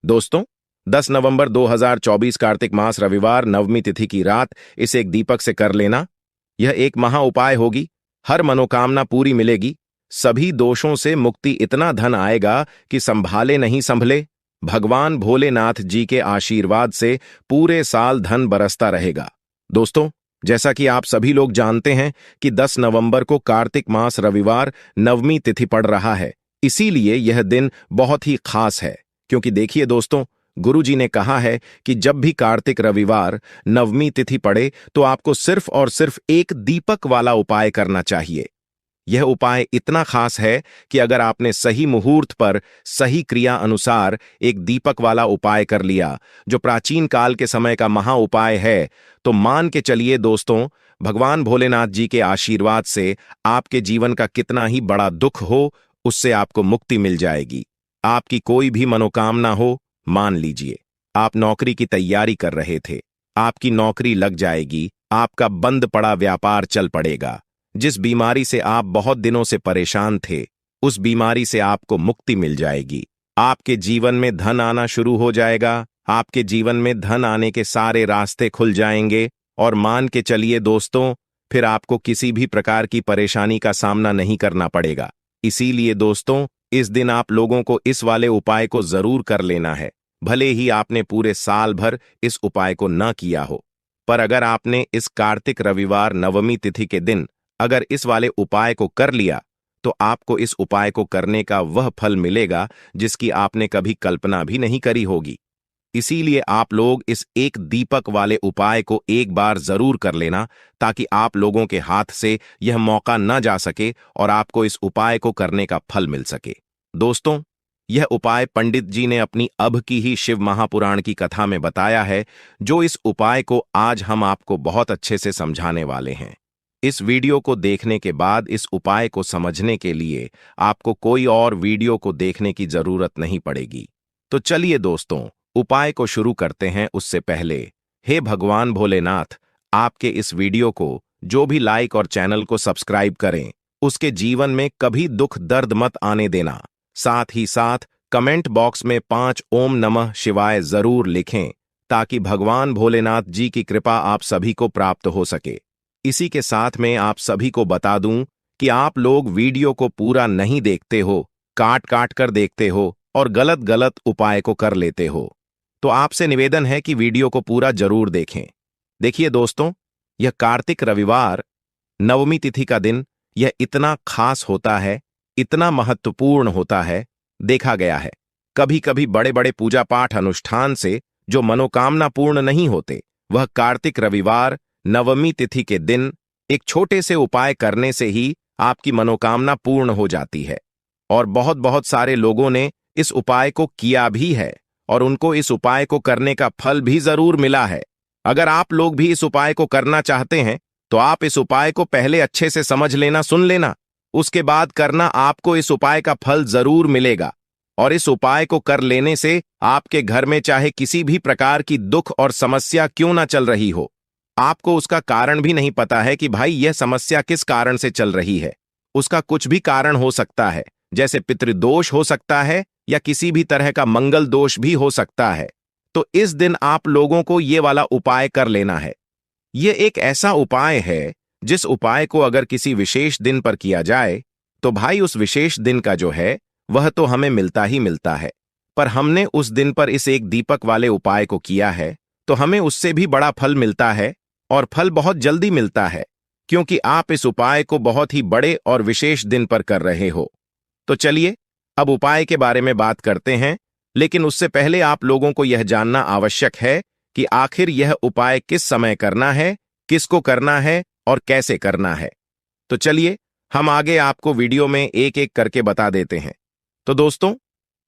दोस्तों, 10 नवंबर 2024 कार्तिक मास रविवार नवमी तिथि की रात इसे एक दीपक से कर लेना। यह एक महा उपाय होगी। हर मनोकामना पूरी मिलेगी। सभी दोषों से मुक्ति, इतना धन आएगा कि संभाले नहीं संभले। भगवान भोलेनाथ जी के आशीर्वाद से पूरे साल धन बरसता रहेगा। दोस्तों, जैसा कि आप सभी लोग जानते हैं कि 10 नवंबर को कार्तिक मास रविवार नवमी तिथि पड़ रहा है। इसीलिए यह दिन बहुत ही खास है। क्योंकि देखिए दोस्तों, गुरुजी ने कहा है कि जब भी कार्तिक रविवार नवमी तिथि पड़े तो आपको सिर्फ और सिर्फ एक दीपक वाला उपाय करना चाहिए। यह उपाय इतना खास है कि अगर आपने सही मुहूर्त पर सही क्रिया अनुसार एक दीपक वाला उपाय कर लिया, जो प्राचीन काल के समय का महा उपाय है, तो मान के चलिए दोस्तों, भगवान भोलेनाथ जी के आशीर्वाद से आपके जीवन का कितना ही बड़ा दुख हो, उससे आपको मुक्ति मिल जाएगी। आपकी कोई भी मनोकामना हो, मान लीजिए आप नौकरी की तैयारी कर रहे थे, आपकी नौकरी लग जाएगी, आपका बंद पड़ा व्यापार चल पड़ेगा। जिस बीमारी से आप बहुत दिनों से परेशान थे, उस बीमारी से आपको मुक्ति मिल जाएगी। आपके जीवन में धन आना शुरू हो जाएगा। आपके जीवन में धन आने के सारे रास्ते खुल जाएंगे। और मान के चलिए दोस्तों, फिर आपको किसी भी प्रकार की परेशानी का सामना नहीं करना पड़ेगा। इसीलिए दोस्तों, इस दिन आप लोगों को इस वाले उपाय को जरूर कर लेना है। भले ही आपने पूरे साल भर इस उपाय को न किया हो, पर अगर आपने इस कार्तिक रविवार नवमी तिथि के दिन अगर इस वाले उपाय को कर लिया, तो आपको इस उपाय को करने का वह फल मिलेगा जिसकी आपने कभी कल्पना भी नहीं करी होगी। इसीलिए आप लोग इस एक दीपक वाले उपाय को एक बार जरूर कर लेना, ताकि आप लोगों के हाथ से यह मौका न जा सके और आपको इस उपाय को करने का फल मिल सके। दोस्तों, यह उपाय पंडित जी ने अपनी अब की ही शिव महापुराण की कथा में बताया है, जो इस उपाय को आज हम आपको बहुत अच्छे से समझाने वाले हैं। इस वीडियो को देखने के बाद इस उपाय को समझने के लिए आपको कोई और वीडियो को देखने की जरूरत नहीं पड़ेगी। तो चलिए दोस्तों, उपाय को शुरू करते हैं। उससे पहले, हे भगवान भोलेनाथ, आपके इस वीडियो को जो भी लाइक और चैनल को सब्सक्राइब करें, उसके जीवन में कभी दुख दर्द मत आने देना। साथ ही साथ कमेंट बॉक्स में 5 ओम नमः शिवाय जरूर लिखें, ताकि भगवान भोलेनाथ जी की कृपा आप सभी को प्राप्त हो सके। इसी के साथ में आप सभी को बता दूं कि आप लोग वीडियो को पूरा नहीं देखते हो, काट काट कर देखते हो और गलत गलत उपाय को कर लेते हो। तो आपसे निवेदन है कि वीडियो को पूरा जरूर देखें। देखिए दोस्तों, यह कार्तिक रविवार नवमी तिथि का दिन यह इतना खास होता है, इतना महत्वपूर्ण होता है। देखा गया है कभी कभी बड़े बड़े पूजा पाठ अनुष्ठान से जो मनोकामना पूर्ण नहीं होते, वह कार्तिक रविवार नवमी तिथि के दिन एक छोटे से उपाय करने से ही आपकी मनोकामना पूर्ण हो जाती है। और बहुत बहुत सारे लोगों ने इस उपाय को किया भी है और उनको इस उपाय को करने का फल भी जरूर मिला है। अगर आप लोग भी इस उपाय को करना चाहते हैं, तो आप इस उपाय को पहले अच्छे से समझ लेना, सुन लेना, उसके बाद करना। आपको इस उपाय का फल जरूर मिलेगा। और इस उपाय को कर लेने से आपके घर में चाहे किसी भी प्रकार की दुख और समस्या क्यों ना चल रही हो, आपको उसका कारण भी नहीं पता है कि भाई यह समस्या किस कारण से चल रही है। उसका कुछ भी कारण हो सकता है, जैसे पितृदोष हो सकता है या किसी भी तरह का मंगल दोष भी हो सकता है। तो इस दिन आप लोगों को ये वाला उपाय कर लेना है। यह एक ऐसा उपाय है जिस उपाय को अगर किसी विशेष दिन पर किया जाए, तो भाई उस विशेष दिन का जो है वह तो हमें मिलता ही मिलता है। पर हमने उस दिन पर इस एक दीपक वाले उपाय को किया है, तो हमें उससे भी बड़ा फल मिलता है। और फल बहुत जल्दी मिलता है, क्योंकि आप इस उपाय को बहुत ही बड़े और विशेष दिन पर कर रहे हो। तो चलिए अब उपाय के बारे में बात करते हैं। लेकिन उससे पहले आप लोगों को यह जानना आवश्यक है कि आखिर यह उपाय किस समय करना है, किसको करना है और कैसे करना है। तो चलिए हम आगे आपको वीडियो में एक एक करके बता देते हैं। तो दोस्तों,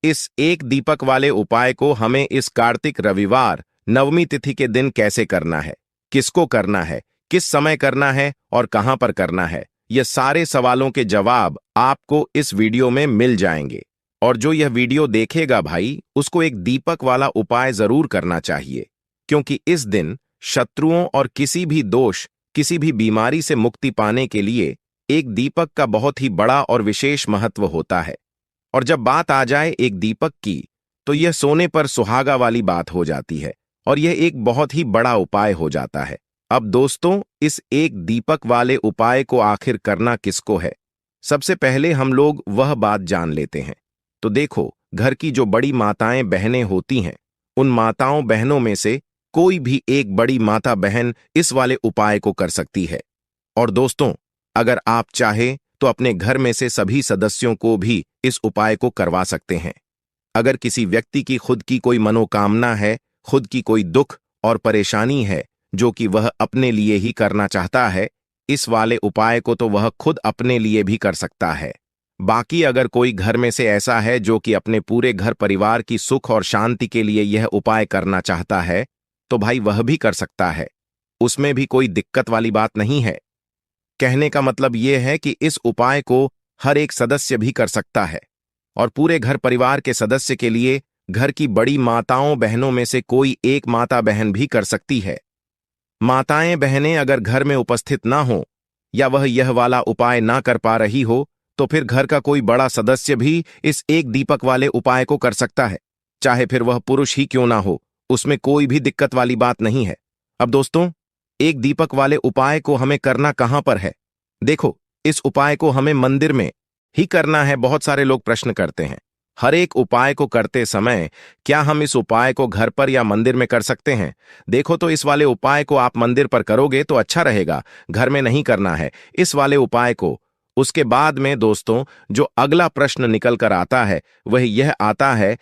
इस एक दीपक वाले उपाय को हमें इस कार्तिक रविवार नवमी तिथि के दिन कैसे करना है, किसको करना है, किस समय करना है और कहां पर करना है, ये सारे सवालों के जवाब आपको इस वीडियो में मिल जाएंगे। और जो यह वीडियो देखेगा भाई, उसको एक दीपक वाला उपाय जरूर करना चाहिए, क्योंकि इस दिन शत्रुओं और किसी भी दोष, किसी भी बीमारी से मुक्ति पाने के लिए एक दीपक का बहुत ही बड़ा और विशेष महत्व होता है। और जब बात आ जाए एक दीपक की, तो यह सोने पर सुहागा वाली बात हो जाती है और यह एक बहुत ही बड़ा उपाय हो जाता है। अब दोस्तों, इस एक दीपक वाले उपाय को आखिर करना किसको है? सबसे पहले हम लोग वह बात जान लेते हैं। तो देखो, घर की जो बड़ी माताएं बहनें होती हैं, उन माताओं बहनों में से कोई भी एक बड़ी माता बहन इस वाले उपाय को कर सकती है। और दोस्तों, अगर आप चाहे तो अपने घर में से सभी सदस्यों को भी इस उपाय को करवा सकते हैं। अगर किसी व्यक्ति की खुद की कोई मनोकामना है, खुद की कोई दुख और परेशानी है जो कि वह अपने लिए ही करना चाहता है, इस वाले उपाय को तो वह खुद अपने लिए भी कर सकता है। बाकी अगर कोई घर में से ऐसा है जो कि अपने पूरे घर परिवार की सुख और शांति के लिए यह उपाय करना चाहता है, तो भाई वह भी कर सकता है। उसमें भी कोई दिक्कत वाली बात नहीं है। कहने का मतलब यह है कि इस उपाय को हर एक सदस्य भी कर सकता है और पूरे घर परिवार के सदस्य के लिए घर की बड़ी माताओं बहनों में से कोई एक माता बहन भी कर सकती है। माताएं बहनें अगर घर में उपस्थित ना हो या वह यह वाला उपाय ना कर पा रही हो, तो फिर घर का कोई बड़ा सदस्य भी इस एक दीपक वाले उपाय को कर सकता है, चाहे फिर वह पुरुष ही क्यों ना हो। उसमें कोई भी दिक्कत वाली बात नहीं है। अब दोस्तों, एक दीपक वाले उपाय को हमें करना कहां पर है? देखो, इस उपाय को हमें मंदिर में ही करना है। बहुत सारे लोग प्रश्न करते हैं, हर एक उपाय को करते समय क्या हम इस उपाय को घर पर या मंदिर में कर सकते हैं? देखो, तो इस वाले उपाय को आप मंदिर पर करोगे तो अच्छा रहेगा, घर में नहीं करना है इस वाले उपाय को। उसके बाद में दोस्तों, जो अगला प्रश्न निकल कर आता है वह यह आता है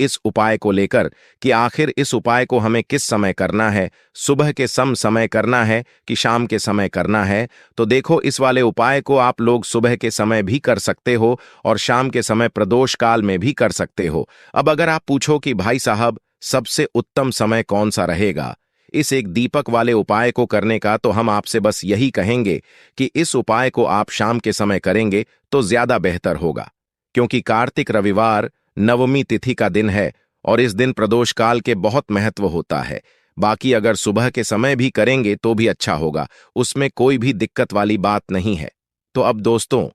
इस उपाय को लेकर कि आखिर इस उपाय को हमें किस समय करना है, सुबह के समय करना है कि शाम के समय करना है? तो देखो, इस वाले उपाय को आप लोग सुबह के समय भी कर सकते हो और शाम के समय प्रदोष काल में भी कर सकते हो। अब अगर आप पूछो कि भाई साहब, सबसे उत्तम समय कौन सा रहेगा इस एक दीपक वाले उपाय को करने का, तो हम आपसे बस यही कहेंगे कि इस उपाय को आप शाम के समय करेंगे तो ज्यादा बेहतर होगा, क्योंकि कार्तिक रविवार नवमी तिथि का दिन है और इस दिन प्रदोष काल के बहुत महत्व होता है। बाकी अगर सुबह के समय भी करेंगे तो भी अच्छा होगा, उसमें कोई भी दिक्कत वाली बात नहीं है। तो अब दोस्तों,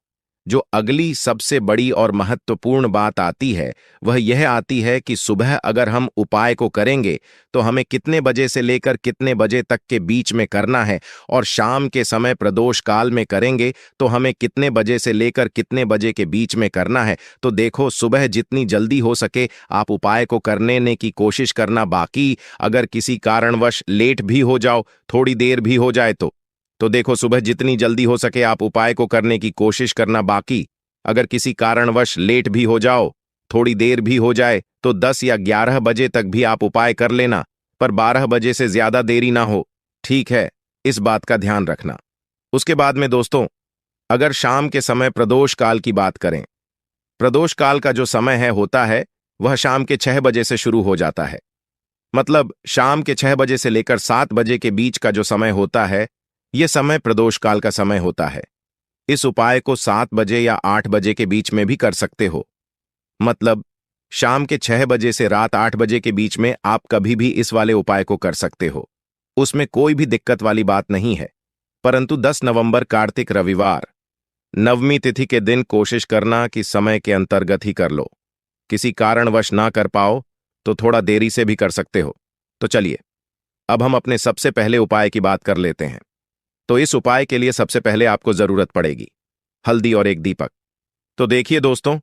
जो अगली सबसे बड़ी और महत्वपूर्ण बात आती है वह यह आती है कि सुबह अगर हम उपाय को करेंगे तो हमें कितने बजे से लेकर कितने बजे तक के बीच में करना है, और शाम के समय प्रदोष काल में करेंगे तो हमें कितने बजे से लेकर कितने बजे के बीच में करना है। तो देखो, सुबह जितनी जल्दी हो सके आप उपाय को करने की कोशिश करना। बाकी अगर किसी कारणवश लेट भी हो जाओ, थोड़ी देर भी हो जाए तो देखो, सुबह जितनी जल्दी हो सके आप उपाय को करने की कोशिश करना। बाकी अगर किसी कारणवश लेट भी हो जाओ, थोड़ी देर भी हो जाए, तो 10 या 11 बजे तक भी आप उपाय कर लेना, पर 12 बजे से ज्यादा देरी ना हो, ठीक है? इस बात का ध्यान रखना। उसके बाद में दोस्तों, अगर शाम के समय प्रदोष काल की बात करें, प्रदोष काल का जो समय होता है वह शाम के 6 बजे से शुरू हो जाता है। मतलब शाम के 6 बजे से लेकर 7 बजे के बीच का जो समय होता है, यह समय प्रदोष काल का समय होता है। इस उपाय को 7 बजे या 8 बजे के बीच में भी कर सकते हो। मतलब शाम के 6 बजे से रात 8 बजे के बीच में आप कभी भी इस वाले उपाय को कर सकते हो, उसमें कोई भी दिक्कत वाली बात नहीं है। परंतु 10 नवंबर कार्तिक रविवार नवमी तिथि के दिन कोशिश करना कि समय के अंतर्गत ही कर लो। किसी कारणवश ना कर पाओ तो थोड़ा देरी से भी कर सकते हो। तो चलिए, अब हम अपने सबसे पहले उपाय की बात कर लेते हैं। तो इस उपाय के लिए सबसे पहले आपको जरूरत पड़ेगी हल्दी और एक दीपक। तो देखिए दोस्तों,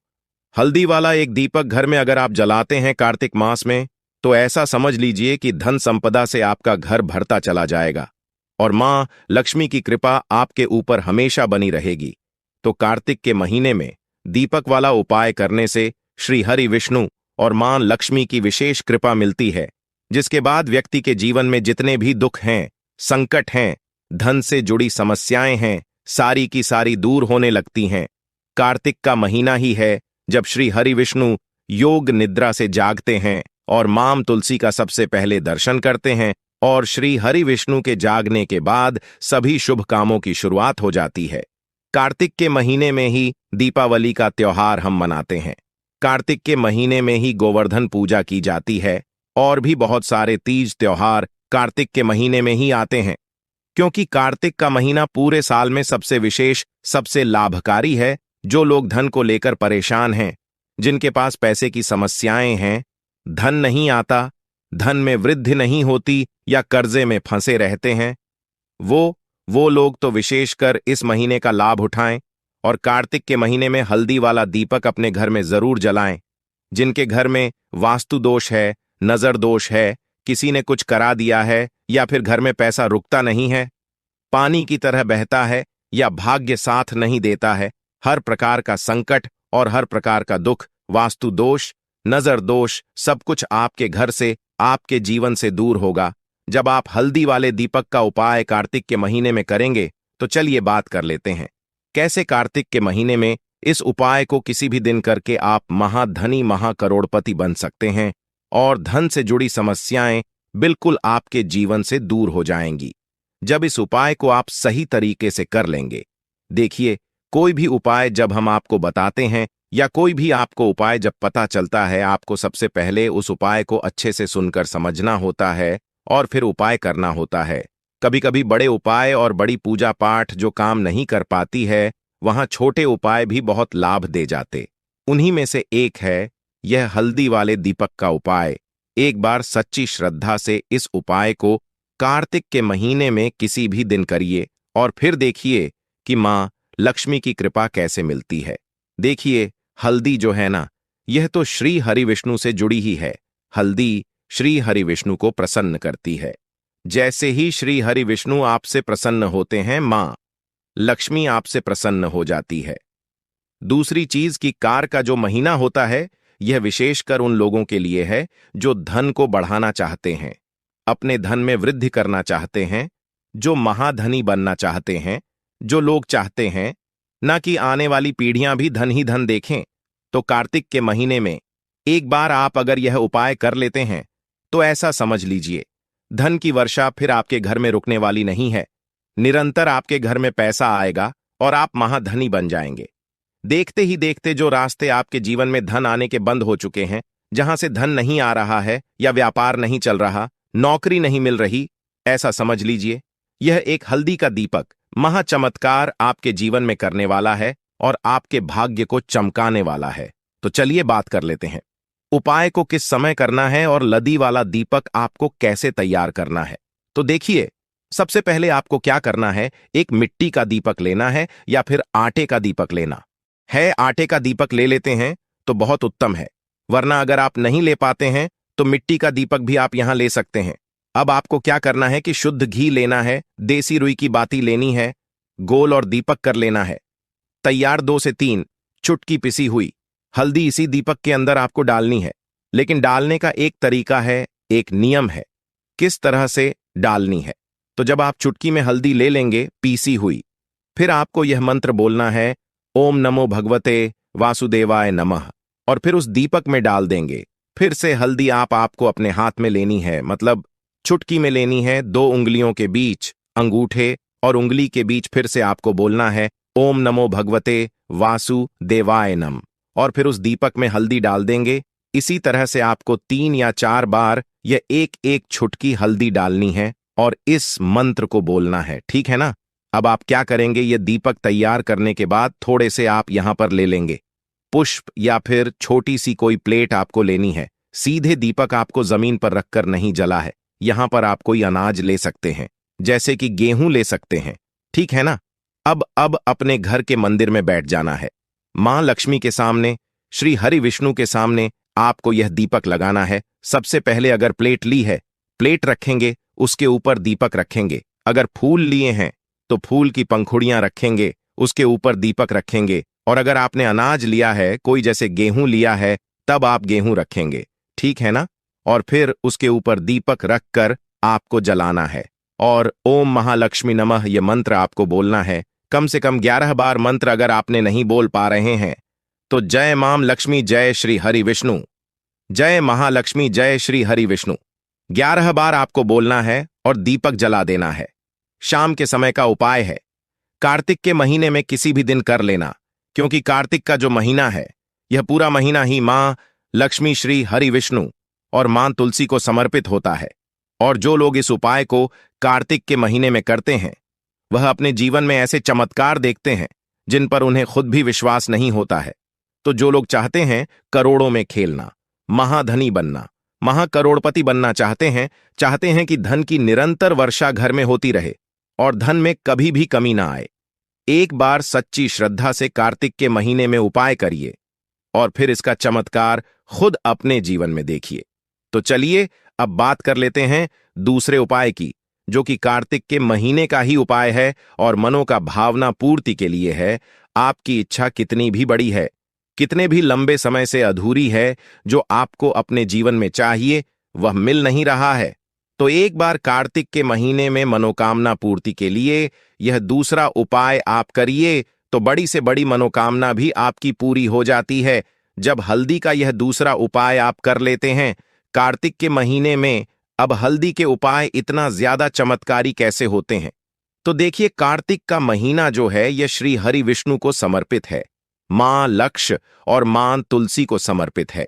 हल्दी वाला एक दीपक घर में अगर आप जलाते हैं कार्तिक मास में, तो ऐसा समझ लीजिए कि धन संपदा से आपका घर भरता चला जाएगा और मां लक्ष्मी की कृपा आपके ऊपर हमेशा बनी रहेगी। तो कार्तिक के महीने में दीपक वाला उपाय करने से श्री हरि विष्णु और मां लक्ष्मी की विशेष कृपा मिलती है, जिसके बाद व्यक्ति के जीवन में जितने भी दुख हैं, संकट हैं, धन से जुड़ी समस्याएं हैं, सारी की सारी दूर होने लगती हैं। कार्तिक का महीना ही है जब श्री हरि विष्णु योग निद्रा से जागते हैं और मां तुलसी का सबसे पहले दर्शन करते हैं, और श्री हरि विष्णु के जागने के बाद सभी शुभ कामों की शुरुआत हो जाती है। कार्तिक के महीने में ही दीपावली का त्योहार हम मनाते हैं। कार्तिक के महीने में ही गोवर्धन पूजा की जाती है और भी बहुत सारे तीज त्योहार कार्तिक के महीने में ही आते हैं, क्योंकि कार्तिक का महीना पूरे साल में सबसे विशेष, सबसे लाभकारी है। जो लोग धन को लेकर परेशान हैं, जिनके पास पैसे की समस्याएं हैं, धन नहीं आता, धन में वृद्धि नहीं होती या कर्जे में फंसे रहते हैं, वो लोग तो विशेषकर इस महीने का लाभ उठाएं और कार्तिक के महीने में हल्दी वाला दीपक अपने घर में जरूर जलाएं। जिनके घर में वास्तु दोष है, नजर दोष है, किसी ने कुछ करा दिया है या फिर घर में पैसा रुकता नहीं है, पानी की तरह बहता है या भाग्य साथ नहीं देता है, हर प्रकार का संकट और हर प्रकार का दुख, वास्तु दोष, नजर दोष, सब कुछ आपके घर से, आपके जीवन से दूर होगा जब आप हल्दी वाले दीपक का उपाय कार्तिक के महीने में करेंगे। तो चलिए बात कर लेते हैं कैसे कार्तिक के महीने में इस उपाय को किसी भी दिन करके आप महाधनी महाकरोड़पति बन सकते हैं और धन से जुड़ी समस्याएं बिल्कुल आपके जीवन से दूर हो जाएंगी जब इस उपाय को आप सही तरीके से कर लेंगे। देखिए, कोई भी उपाय जब हम आपको बताते हैं या कोई भी आपको उपाय जब पता चलता है, आपको सबसे पहले उस उपाय को अच्छे से सुनकर समझना होता है और फिर उपाय करना होता है। कभी कभी बड़े उपाय और बड़ी पूजा पाठ जो काम नहीं कर पाती है, वहां छोटे उपाय भी बहुत लाभ दे जाते। उन्हीं में से एक है यह हल्दी वाले दीपक का उपाय। एक बार सच्ची श्रद्धा से इस उपाय को कार्तिक के महीने में किसी भी दिन करिए और फिर देखिए कि मां लक्ष्मी की कृपा कैसे मिलती है। देखिए, हल्दी जो है ना, यह तो श्री हरि विष्णु से जुड़ी ही है। हल्दी श्री हरि विष्णु को प्रसन्न करती है। जैसे ही श्री हरि विष्णु आपसे प्रसन्न होते हैं, मां लक्ष्मी आपसे प्रसन्न हो जाती है। दूसरी चीज कि कार का जो महीना होता है, यह विशेषकर उन लोगों के लिए है जो धन को बढ़ाना चाहते हैं, अपने धन में वृद्धि करना चाहते हैं, जो महाधनी बनना चाहते हैं, जो लोग चाहते हैं ना कि आने वाली पीढ़ियां भी धन ही धन देखें। तो कार्तिक के महीने में एक बार आप अगर यह उपाय कर लेते हैं तो ऐसा समझ लीजिए, धन की वर्षा फिर आपके घर में रुकने वाली नहीं है। निरंतर आपके घर में पैसा आएगा और आप महाधनी बन जाएंगे। देखते ही देखते जो रास्ते आपके जीवन में धन आने के बंद हो चुके हैं, जहां से धन नहीं आ रहा है या व्यापार नहीं चल रहा, नौकरी नहीं मिल रही, ऐसा समझ लीजिए यह एक हल्दी का दीपक महाचमत्कार आपके जीवन में करने वाला है और आपके भाग्य को चमकाने वाला है। तो चलिए बात कर लेते हैं उपाय को किस समय करना है और लदी वाला दीपक आपको कैसे तैयार करना है। तो देखिए, सबसे पहले आपको क्या करना है, एक मिट्टी का दीपक लेना है या फिर आटे का दीपक लेना है। आटे का दीपक ले लेते हैं तो बहुत उत्तम है, वरना अगर आप नहीं ले पाते हैं तो मिट्टी का दीपक भी आप यहां ले सकते हैं। अब आपको क्या करना है कि शुद्ध घी लेना है, देसी रुई की बाती लेनी है, गोल और दीपक कर लेना है। तैयार 2 से 3 चुटकी पिसी हुई हल्दी इसी दीपक के अंदर आपको डालनी है। लेकिन डालने का एक तरीका है, एक नियम है किस तरह से डालनी है। तो जब आप चुटकी में हल्दी ले लेंगे पीसी हुई, फिर आपको यह मंत्र बोलना है, ओम नमो भगवते वासुदेवाय नमः, और फिर उस दीपक में डाल देंगे। फिर से हल्दी आपको अपने हाथ में लेनी है, मतलब चुटकी में लेनी है, 2 उंगलियों के बीच, अंगूठे और उंगली के बीच फिर से आपको बोलना है ओम नमो भगवते वासुदेवाय नमः, और फिर उस दीपक में हल्दी डाल देंगे। इसी तरह से आपको 3 या 4 बार यह एक छुटकी हल्दी डालनी है और इस मंत्र को बोलना है, ठीक है ना। अब आप क्या करेंगे, ये दीपक तैयार करने के बाद थोड़े से आप यहां पर ले लेंगे पुष्प या फिर छोटी सी कोई प्लेट आपको लेनी है। सीधे दीपक आपको जमीन पर रखकर नहीं जला है, यहां पर आप कोई अनाज ले सकते हैं, जैसे कि गेहूं ले सकते हैं, ठीक है ना। अब अपने घर के मंदिर में बैठ जाना है। मां लक्ष्मी के सामने, श्री हरि विष्णु के सामने आपको यह दीपक लगाना है। सबसे पहले अगर प्लेट ली है, प्लेट रखेंगे, उसके ऊपर दीपक रखेंगे। अगर फूल लिए हैं तो फूल की पंखुड़ियां रखेंगे, उसके ऊपर दीपक रखेंगे। और अगर आपने अनाज लिया है, कोई जैसे गेहूं लिया है, तब आप गेहूं रखेंगे, ठीक है ना। और फिर उसके ऊपर दीपक रखकर आपको जलाना है और ओम महालक्ष्मी नमः यह मंत्र आपको बोलना है। कम से कम 11 बार मंत्र अगर आपने नहीं बोल पा रहे हैं तो जय माम लक्ष्मी जय श्री हरि विष्णु, जय महालक्ष्मी जय श्री हरि विष्णु 11 बार आपको बोलना है और दीपक जला देना है। शाम के समय का उपाय है, कार्तिक के महीने में किसी भी दिन कर लेना, क्योंकि कार्तिक का जो महीना है यह पूरा महीना ही मां लक्ष्मी श्री हरि विष्णु और मां तुलसी को समर्पित होता है। और जो लोग इस उपाय को कार्तिक के महीने में करते हैं वह अपने जीवन में ऐसे चमत्कार देखते हैं जिन पर उन्हें खुद भी विश्वास नहीं होता है। तो जो लोग चाहते हैं करोड़ों में खेलना, महाधनी बनना, महाकरोड़पति बनना चाहते हैं कि धन की निरंतर वर्षा घर में होती रहे और धन में कभी भी कमी ना आए। एक बार सच्ची श्रद्धा से कार्तिक के महीने में उपाय करिए और फिर इसका चमत्कार खुद अपने जीवन में देखिए। तो चलिए अब बात कर लेते हैं दूसरे उपाय की, जो कि कार्तिक के महीने का ही उपाय है और मनों का भावना पूर्ति के लिए है। आपकी इच्छा कितनी भी बड़ी है, कितने भी लंबे समय से अधूरी है, जो आपको अपने जीवन में चाहिए वह मिल नहीं रहा है, तो एक बार कार्तिक के महीने में मनोकामना पूर्ति के लिए यह दूसरा उपाय आप करिए तो बड़ी से बड़ी मनोकामना भी आपकी पूरी हो जाती है। जब हल्दी का यह दूसरा उपाय आप कर लेते हैं कार्तिक के महीने में, अब हल्दी के उपाय इतना ज्यादा चमत्कारी कैसे होते हैं? तो देखिए, कार्तिक का महीना जो है यह श्री हरि विष्णु को समर्पित है, मां लक्ष्य और मां तुलसी को समर्पित है।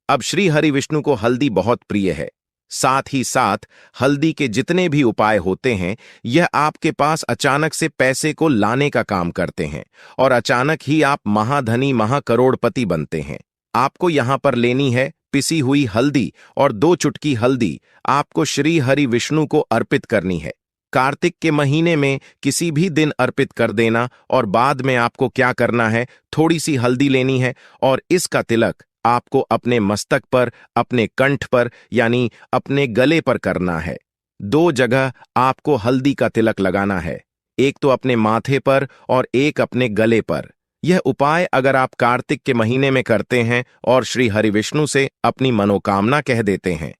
अब श्री हरि विष्णु को हल्दी बहुत प्रिय है। साथ ही साथ हल्दी के जितने भी उपाय होते हैं यह आपके पास अचानक से पैसे को लाने का काम करते हैं और अचानक ही आप महाधनी महाकरोड़पति बनते हैं। आपको यहां पर लेनी है पिसी हुई हल्दी और 2 चुटकी हल्दी आपको श्री हरि विष्णु को अर्पित करनी है। कार्तिक के महीने में किसी भी दिन अर्पित कर देना और बाद में आपको क्या करना है, थोड़ी सी हल्दी लेनी है और इसका तिलक आपको अपने मस्तक पर, अपने कंठ पर यानी अपने गले पर करना है। 2 जगह आपको हल्दी का तिलक लगाना है, एक तो अपने माथे पर और एक अपने गले पर। यह उपाय अगर आप कार्तिक के महीने में करते हैं और श्री हरि विष्णु से अपनी मनोकामना कह देते हैं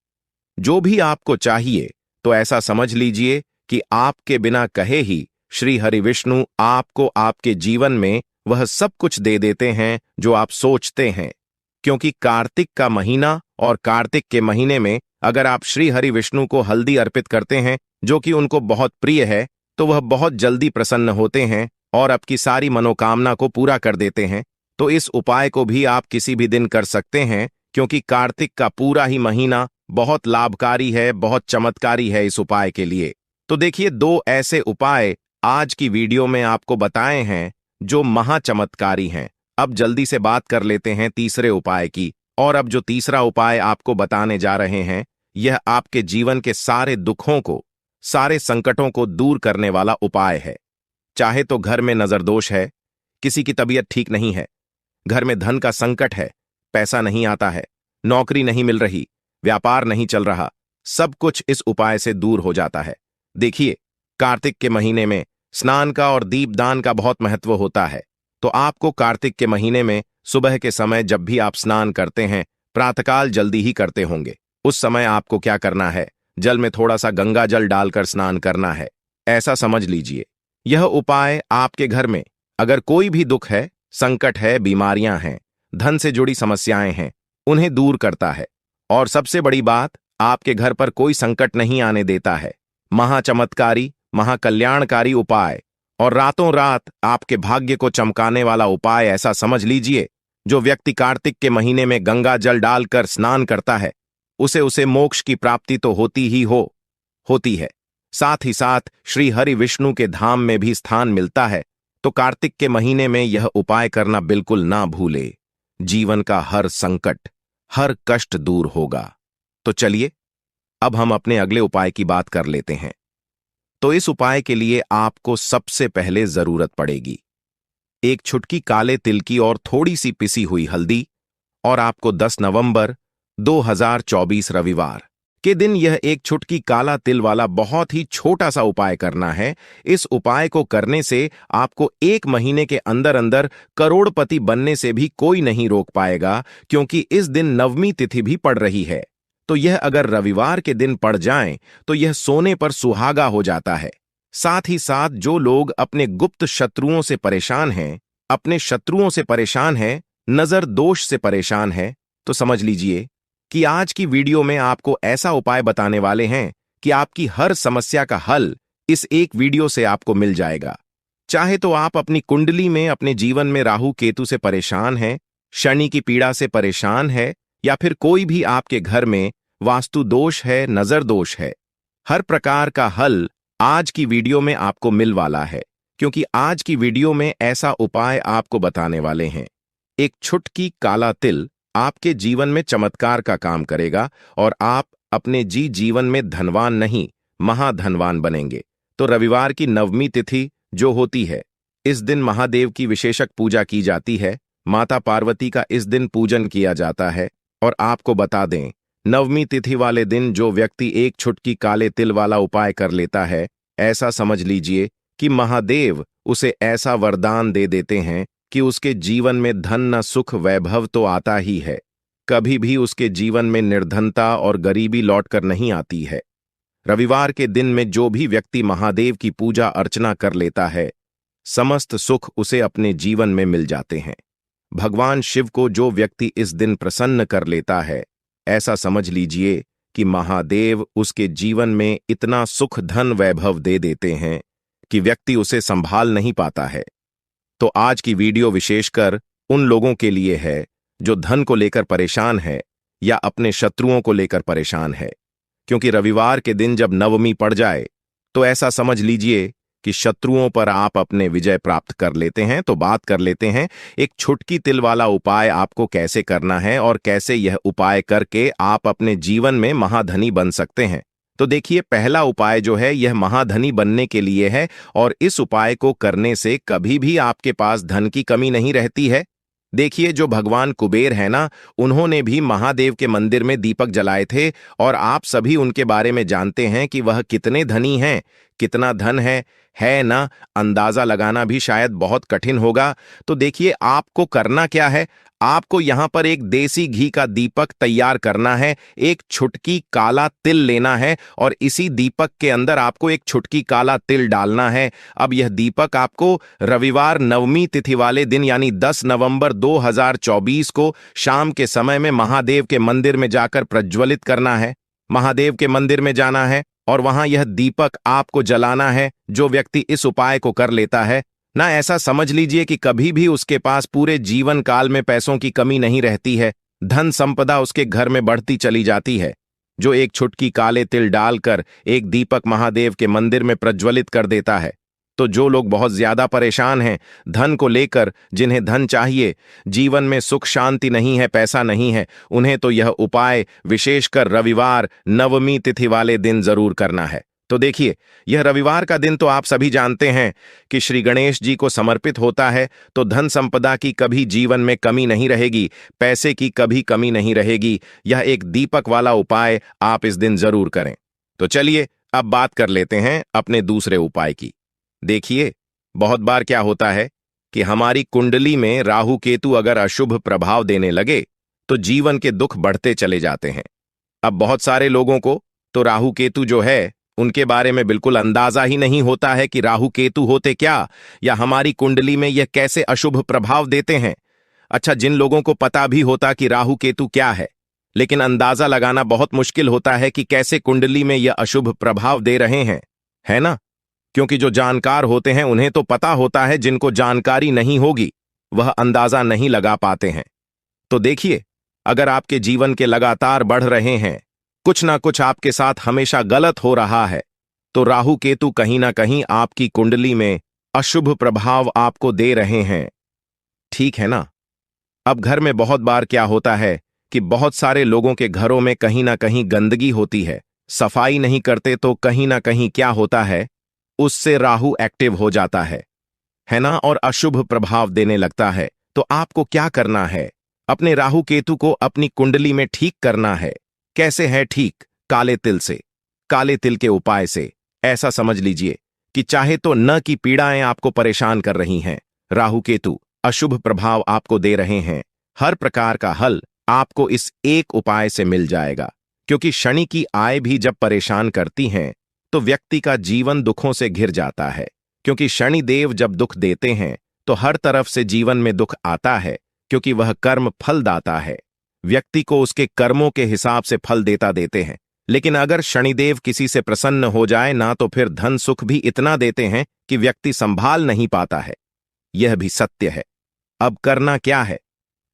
जो भी आपको चाहिए, तो ऐसा समझ लीजिए कि आपके बिना कहे ही श्री हरि विष्णु आपको आपके जीवन में वह सब कुछ दे देते हैं जो आप सोचते हैं। क्योंकि कार्तिक का महीना और कार्तिक के महीने में अगर आप श्री हरि विष्णु को हल्दी अर्पित करते हैं जो कि उनको बहुत प्रिय है, तो वह बहुत जल्दी प्रसन्न होते हैं और आपकी सारी मनोकामना को पूरा कर देते हैं। तो इस उपाय को भी आप किसी भी दिन कर सकते हैं, क्योंकि कार्तिक का पूरा ही महीना बहुत लाभकारी है, बहुत चमत्कारी है इस उपाय के लिए। तो देखिए, 2 ऐसे उपाय आज की वीडियो में आपको बताए हैं जो महाचमत्कारी हैं। अब जल्दी से बात कर लेते हैं तीसरे उपाय की। और अब जो तीसरा उपाय आपको बताने जा रहे हैं यह आपके जीवन के सारे दुखों को, सारे संकटों को दूर करने वाला उपाय है। चाहे तो घर में नजर दोष है, किसी की तबीयत ठीक नहीं है, घर में धन का संकट है, पैसा नहीं आता है, नौकरी नहीं मिल रही, व्यापार नहीं चल रहा, सब कुछ इस उपाय से दूर हो जाता है। देखिए, कार्तिक के महीने में स्नान का और दीपदान का बहुत महत्व होता है। तो आपको कार्तिक के महीने में सुबह के समय जब भी आप स्नान करते हैं, प्रातःकाल जल्दी ही करते होंगे, उस समय आपको क्या करना है, जल में थोड़ा सा गंगा जल डालकर स्नान करना है। ऐसा समझ लीजिए, यह उपाय आपके घर में अगर कोई भी दुख है, संकट है, बीमारियां हैं, धन से जुड़ी समस्याएं हैं, उन्हें दूर करता है। और सबसे बड़ी बात, आपके घर पर कोई संकट नहीं आने देता है। महाचमत्कारी, महाकल्याणकारी उपाय और रातों रात आपके भाग्य को चमकाने वाला उपाय। ऐसा समझ लीजिए, जो व्यक्ति कार्तिक के महीने में गंगा जल डालकर स्नान करता है उसे मोक्ष की प्राप्ति तो होती है, साथ ही साथ श्री हरि विष्णु के धाम में भी स्थान मिलता है। तो कार्तिक के महीने में यह उपाय करना बिल्कुल ना भूले, जीवन का हर संकट, हर कष्ट दूर होगा। तो चलिए अब हम अपने अगले उपाय की बात कर लेते हैं। तो इस उपाय के लिए आपको सबसे पहले जरूरत पड़ेगी 1 चुटकी काले तिल की और थोड़ी सी पिसी हुई हल्दी। और आपको 10 नवंबर 2024 रविवार के दिन यह 1 चुटकी काला तिल वाला बहुत ही छोटा सा उपाय करना है। इस उपाय को करने से आपको 1 महीने के अंदर अंदर करोड़पति बनने से भी कोई नहीं रोक पाएगा, क्योंकि इस दिन नवमी तिथि भी पड़ रही है। तो यह अगर रविवार के दिन पड़ जाए तो यह सोने पर सुहागा हो जाता है। साथ ही साथ जो लोग अपने गुप्त शत्रुओं से परेशान हैं, अपने शत्रुओं से परेशान हैं, नजर दोष से परेशान हैं, तो समझ लीजिए कि आज की वीडियो में आपको ऐसा उपाय बताने वाले हैं कि आपकी हर समस्या का हल इस एक वीडियो से आपको मिल जाएगा। चाहे तो आप अपनी कुंडली में अपने जीवन में राहु केतु से परेशान हैं, शनि की पीड़ा से परेशान है, या फिर कोई भी आपके घर में वास्तु दोष है, नजर दोष है, हर प्रकार का हल आज की वीडियो में आपको मिल वाला है। क्योंकि आज की वीडियो में ऐसा उपाय आपको बताने वाले हैं। 1 चुटकी काला तिल आपके जीवन में चमत्कार का काम करेगा और आप अपने जीवन में धनवान नहीं, महाधनवान बनेंगे। तो रविवार की नवमी तिथि जो होती है, इस दिन महादेव की विशेषक पूजा की जाती है। माता पार्वती का इस दिन पूजन किया जाता है। और आपको बता दें, नवमी तिथि वाले दिन जो व्यक्ति एक छुटकी काले तिल वाला उपाय कर लेता है, ऐसा समझ लीजिए कि महादेव उसे ऐसा वरदान दे देते हैं कि उसके जीवन में धन न सुख वैभव तो आता ही है, कभी भी उसके जीवन में निर्धनता और गरीबी लौटकर नहीं आती है। रविवार के दिन में जो भी व्यक्ति महादेव की पूजा अर्चना कर लेता है, समस्त सुख उसे अपने जीवन में मिल जाते हैं। भगवान शिव को जो व्यक्ति इस दिन प्रसन्न कर लेता है, ऐसा समझ लीजिए कि महादेव उसके जीवन में इतना सुख धन वैभव दे देते हैं कि व्यक्ति उसे संभाल नहीं पाता है। तो आज की वीडियो विशेषकर उन लोगों के लिए है जो धन को लेकर परेशान है या अपने शत्रुओं को लेकर परेशान है, क्योंकि रविवार के दिन जब नवमी पड़ जाए तो ऐसा समझ लीजिए कि शत्रुओं पर आप अपने विजय प्राप्त कर लेते हैं। तो बात कर लेते हैं एक छुटकी तिल वाला उपाय आपको कैसे करना है और कैसे यह उपाय करके आप अपने जीवन में महाधनी बन सकते हैं। तो देखिए, पहला उपाय जो है यह महाधनी बनने के लिए है और इस उपाय को करने से कभी भी आपके पास धन की कमी नहीं रहती है। देखिए, जो भगवान कुबेर है ना, उन्होंने भी महादेव के मंदिर में दीपक जलाए थे और आप सभी उनके बारे में जानते हैं कि वह कितने धनी हैं, कितना धन है ना। अंदाजा लगाना भी शायद बहुत कठिन होगा। तो देखिए, आपको करना क्या है, आपको यहां पर एक देसी घी का दीपक तैयार करना है, एक छुटकी काला तिल लेना है और इसी दीपक के अंदर आपको एक छुटकी काला तिल डालना है। अब यह दीपक आपको रविवार नवमी तिथि वाले दिन यानी 10 नवंबर 2024 को शाम के समय में महादेव के मंदिर में जाकर प्रज्वलित करना है। महादेव के मंदिर में जाना है और वहां यह दीपक आपको जलाना है। जो व्यक्ति इस उपाय को कर लेता है ना, ऐसा समझ लीजिए कि कभी भी उसके पास पूरे जीवन काल में पैसों की कमी नहीं रहती है, धन संपदा उसके घर में बढ़ती चली जाती है। जो एक छुटकी काले तिल डालकर एक दीपक महादेव के मंदिर में प्रज्वलित कर देता है। तो जो लोग बहुत ज्यादा परेशान हैं धन को लेकर, जिन्हें धन चाहिए, जीवन में सुख शांति नहीं है, पैसा नहीं है, उन्हें तो यह उपाय विशेषकर रविवार नवमी तिथि वाले दिन जरूर करना है। तो देखिए, यह रविवार का दिन तो आप सभी जानते हैं कि श्री गणेश जी को समर्पित होता है। तो धन संपदा की कभी जीवन में कमी नहीं रहेगी, पैसे की कभी कमी नहीं रहेगी। यह एक दीपक वाला उपाय आप इस दिन जरूर करें। तो चलिए अब बात कर लेते हैं अपने दूसरे उपाय की। देखिए, बहुत बार क्या होता है कि हमारी कुंडली में राहु केतु अगर अशुभ प्रभाव देने लगे तो जीवन के दुख बढ़ते चले जाते हैं। अब बहुत सारे लोगों को तो राहु केतु जो है उनके बारे में बिल्कुल अंदाजा ही नहीं होता है कि राहु केतु होते क्या, या हमारी कुंडली में यह कैसे अशुभ प्रभाव देते हैं। अच्छा, जिन लोगों को पता भी होता कि राहु केतु क्या है, लेकिन अंदाजा लगाना बहुत मुश्किल होता है कि कैसे कुंडली में यह अशुभ प्रभाव दे रहे हैं, है ना। क्योंकि जो जानकार होते हैं उन्हें तो पता होता है, जिनको जानकारी नहीं होगी वह अंदाजा नहीं लगा पाते हैं। तो देखिए, अगर आपके जीवन के लगातार बढ़ रहे हैं, कुछ ना कुछ आपके साथ हमेशा गलत हो रहा है, तो राहु केतु कहीं ना कहीं आपकी कुंडली में अशुभ प्रभाव आपको दे रहे हैं, ठीक है ना। अब घर में बहुत बार क्या होता है कि बहुत सारे लोगों के घरों में कहीं ना कहीं गंदगी होती है, सफाई नहीं करते, तो कहीं ना कहीं क्या होता है, उससे राहु एक्टिव हो जाता है ना, और अशुभ प्रभाव देने लगता है। तो आपको क्या करना है, अपने राहु केतु को अपनी कुंडली में ठीक करना है। कैसे है ठीक? काले तिल से, काले तिल के उपाय से। ऐसा समझ लीजिए कि चाहे तो न की पीड़ाएं आपको परेशान कर रही हैं, राहु केतु अशुभ प्रभाव आपको दे रहे हैं, हर प्रकार का हल आपको इस एक उपाय से मिल जाएगा। क्योंकि शनि की आय भी जब परेशान करती हैं तो व्यक्ति का जीवन दुखों से घिर जाता है। क्योंकि शनि देव जब दुख देते हैं तो हर तरफ से जीवन में दुख आता है, क्योंकि वह कर्म फलदाता है। व्यक्ति को उसके कर्मों के हिसाब से फल देते हैं। लेकिन अगर शनिदेव किसी से प्रसन्न हो जाए ना, तो फिर धन सुख भी इतना देते हैं कि व्यक्ति संभाल नहीं पाता है। यह भी सत्य है। अब करना क्या है,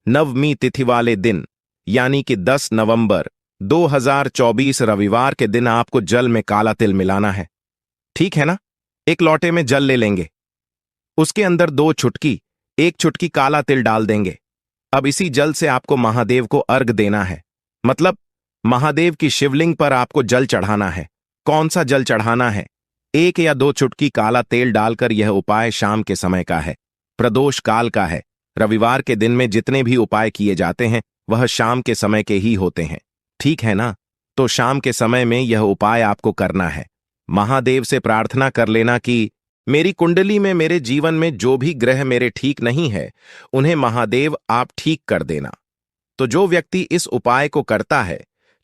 नवमी तिथि वाले दिन यानी कि 10 नवंबर 2024 रविवार के दिन आपको जल में काला तिल मिलाना है, ठीक है ना। एक लोटे में जल ले लेंगे, उसके अंदर 2 चुटकी, 1 चुटकी काला तिल डाल देंगे अब इसी जल से आपको महादेव को अर्घ देना है। मतलब महादेव की शिवलिंग पर आपको जल चढ़ाना है। कौन सा जल चढ़ाना है? 1 या 2 चुटकी काला तेल डालकर। यह उपाय शाम के समय का है, प्रदोष काल का है। रविवार के दिन में जितने भी उपाय किए जाते हैं वह शाम के समय के ही होते हैं, ठीक है ना? तो शाम के समय में यह उपाय आपको करना है। महादेव से प्रार्थना कर लेना कि मेरी कुंडली में, मेरे जीवन में जो भी ग्रह मेरे ठीक नहीं है उन्हें महादेव आप ठीक कर देना। तो जो व्यक्ति इस उपाय को करता है,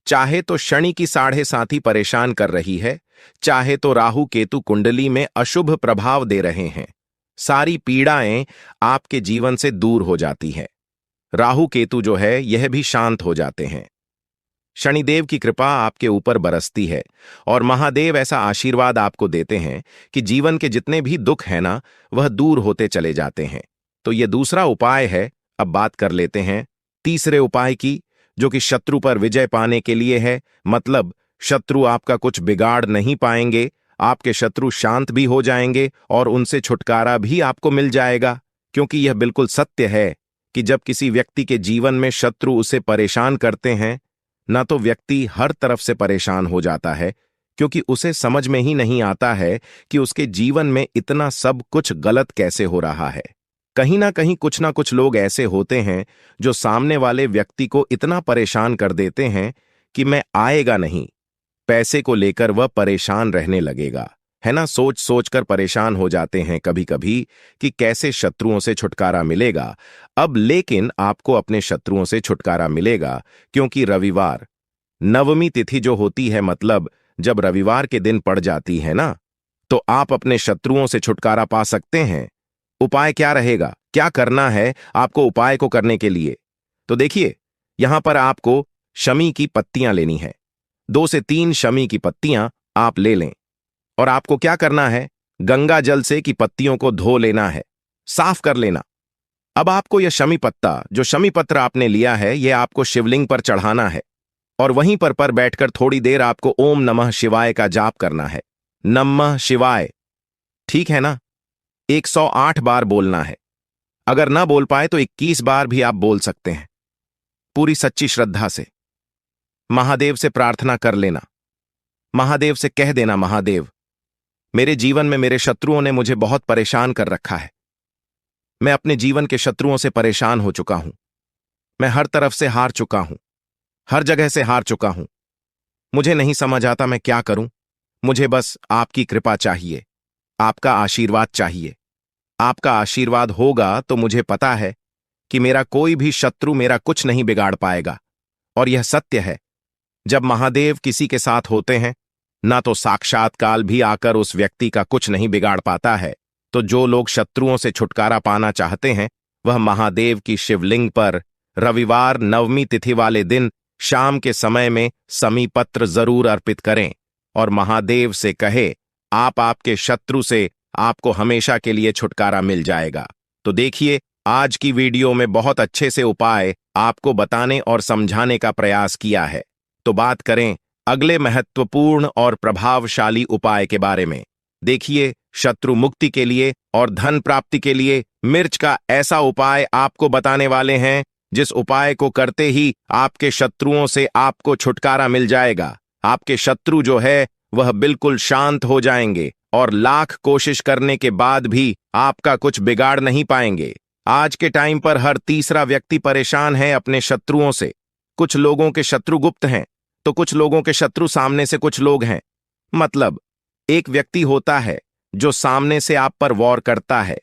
चाहे तो शनि की 7.5 परेशान कर रही है, चाहे तो राहु केतु कुंडली में अशुभ प्रभाव दे रहे हैं, सारी पीड़ाएं आपके जीवन से दूर हो जाती हैं। राहु केतु जो है यह भी शांत हो जाते हैं। शनिदेव की कृपा आपके ऊपर बरसती है और महादेव ऐसा आशीर्वाद आपको देते हैं कि जीवन के जितने भी दुख हैं ना, वह दूर होते चले जाते हैं। तो यह दूसरा उपाय है। अब बात कर लेते हैं तीसरे उपाय की, जो कि शत्रु पर विजय पाने के लिए है। मतलब शत्रु आपका कुछ बिगाड़ नहीं पाएंगे, आपके शत्रु शांत भी हो जाएंगे और उनसे छुटकारा भी आपको मिल जाएगा। क्योंकि यह बिल्कुल सत्य है कि जब किसी व्यक्ति के जीवन में शत्रु उसे परेशान करते हैं ना, तो व्यक्ति हर तरफ से परेशान हो जाता है, क्योंकि उसे समझ में ही नहीं आता है कि उसके जीवन में इतना सब कुछ गलत कैसे हो रहा है। कहीं ना कहीं कुछ ना कुछ लोग ऐसे होते हैं जो सामने वाले व्यक्ति को इतना परेशान कर देते हैं कि मैं आएगा नहीं, पैसे को लेकर वह परेशान रहने लगेगा, है ना? सोच सोच कर परेशान हो जाते हैं कभी कभी कि कैसे शत्रुओं से छुटकारा मिलेगा। अब लेकिन आपको अपने शत्रुओं से छुटकारा मिलेगा, क्योंकि रविवार नवमी तिथि जो होती है, मतलब जब रविवार के दिन पड़ जाती है ना, तो आप अपने शत्रुओं से छुटकारा पा सकते हैं। उपाय क्या रहेगा, क्या करना है आपको उपाय को करने के लिए? तो देखिए, यहां पर आपको शमी की पत्तियां लेनी है। 2 से 3 शमी की पत्तियां आप ले लें और आपको क्या करना है, गंगा जल से की पत्तियों को धो लेना है, साफ कर लेना। अब आपको यह शमी पत्ता, जो शमी पत्र आपने लिया है, यह आपको शिवलिंग पर चढ़ाना है और वहीं पर बैठकर थोड़ी देर आपको ओम नमः शिवाय का जाप करना है। नमः शिवाय, ठीक है ना? 108 बार बोलना है। अगर ना बोल पाए तो 21 बार भी आप बोल सकते हैं, पूरी सच्ची श्रद्धा से। महादेव से प्रार्थना कर लेना। महादेव से कह देना, महादेव, मेरे जीवन में मेरे शत्रुओं ने मुझे बहुत परेशान कर रखा है। मैं अपने जीवन के शत्रुओं से परेशान हो चुका हूं। मैं हर तरफ से हार चुका हूं, हर जगह से हार चुका हूं। मुझे नहीं समझ आता मैं क्या करूं। मुझे बस आपकी कृपा चाहिए, आपका आशीर्वाद चाहिए। आपका आशीर्वाद होगा तो मुझे पता है कि मेरा कोई भी शत्रु मेरा कुछ नहीं बिगाड़ पाएगा। और यह सत्य है, जब महादेव किसी के साथ होते हैं ना, तो साक्षात काल भी आकर उस व्यक्ति का कुछ नहीं बिगाड़ पाता है। तो जो लोग शत्रुओं से छुटकारा पाना चाहते हैं, वह महादेव की शिवलिंग पर रविवार नवमी तिथि वाले दिन शाम के समय में समी पत्र जरूर अर्पित करें और महादेव से कहे, आपके शत्रु से आपको हमेशा के लिए छुटकारा मिल जाएगा। तो देखिए, आज की वीडियो में बहुत अच्छे से उपाय आपको बताने और समझाने का प्रयास किया है। तो बात करें अगले महत्वपूर्ण और प्रभावशाली उपाय के बारे में। देखिए, शत्रु मुक्ति के लिए और धन प्राप्ति के लिए मिर्च का ऐसा उपाय आपको बताने वाले हैं, जिस उपाय को करते ही आपके शत्रुओं से आपको छुटकारा मिल जाएगा। आपके शत्रु जो है वह बिल्कुल शांत हो जाएंगे और लाख कोशिश करने के बाद भी आपका कुछ बिगाड़ नहीं पाएंगे। आज के टाइम पर हर तीसरा व्यक्ति परेशान है अपने शत्रुओं से। कुछ लोगों के शत्रु गुप्त हैं, तो कुछ लोगों के शत्रु सामने से कुछ लोग हैं। मतलब एक व्यक्ति होता है जो सामने से आप पर वॉर करता है,